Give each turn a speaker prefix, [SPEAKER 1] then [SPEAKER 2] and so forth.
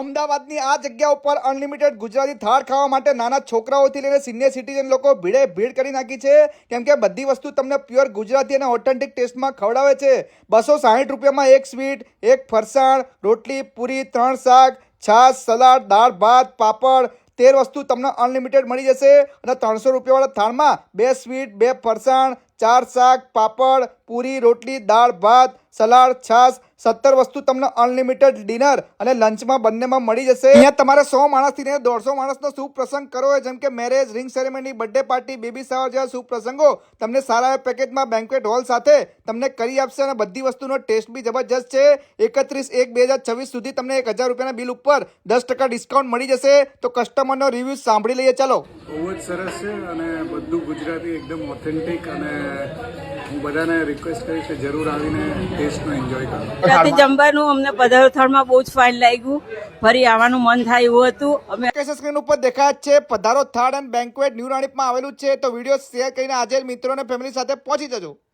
[SPEAKER 1] અમદાવાદની આ જગ્યા ઉપર અનલિમિટેડ ગુજરાતી થાળ ખાવા માટે નાના છોકરાઓથી લઈને સિનિયર સિટીઝન લોકો ભીડ કરી નાખી છે, કેમ કે બધી વસ્તુ તમને પ્યોર ગુજરાતી અને ઓથેન્ટિક ટેસ્ટમાં ખવડાવે છે। 260 રૂપિયામાં એક સ્વીટ, એક ફરસાણ, રોટલી, પૂરી, 3 શાક, છાશ, સલાડ, દાળ, ભાત, પાપડ, 13 વસ્તુ તમને અનલિમિટેડ મળી જશે। અને 300 રૂપિયાવાળા થાળમાં 2 સ્વીટ, 2 ફરસાણ, 4 શાક, પાપડ, પૂરી, રોટલી, દાળ, ભાત, સલાડ, છાશ, 17 વસ્તુ તમને અનલિમિટેડ ડિનર અને લંચમાં બંનેમાં મળી જશે। અહીંયા તમારે 100 માણસથી લઈને 150 માણસનો શુભ પ્રસંગ કરવો હોય, જેમ કે marriage, ring ceremony, birthday party, baby shower જેવા શુભ પ્રસંગો તમને સારા પેકેજમાં બેન્ક્વેટ હોલ સાથે તમને કરી આપશે। અને બધી વસ્તુનો ટેસ્ટ બી જબરજસ્ત છે। 31/1/2026 સુધી તમને 1000 રૂપિયાના બિલ ઉપર 10% ડિસ્કાઉન્ટ મળી જશે। તો કસ્ટમરનો રિવ્યૂ સાંભળી લઈએ, ચાલો।
[SPEAKER 2] બહુ જ સરસ છે અને બધું ગુજરાતી એકદમ ઓથેન્ટિક, અને હું બધાને રિક્વેસ્ટ કરીશ કે જરૂર આવીને ટેસ્ટનો એન્જોય કરો।
[SPEAKER 3] રાતે જમવાનું અમને પધારો થાળમાં બહુ જ ફાઇન લાગ્યું, ફરી આવવાનું મન થાય એવું હતું। અમે
[SPEAKER 1] લોકેશન સ્ક્રીન ઉપર દેખાય છે પધારો થાળ એન્ડ બેન્ક્વેટ ન્યૂ રાણીપમાં આવેલું છે। તો વિડીયો શેર કરીને આજે મિત્રોને ફેમિલી સાથે પહોંચી જજો।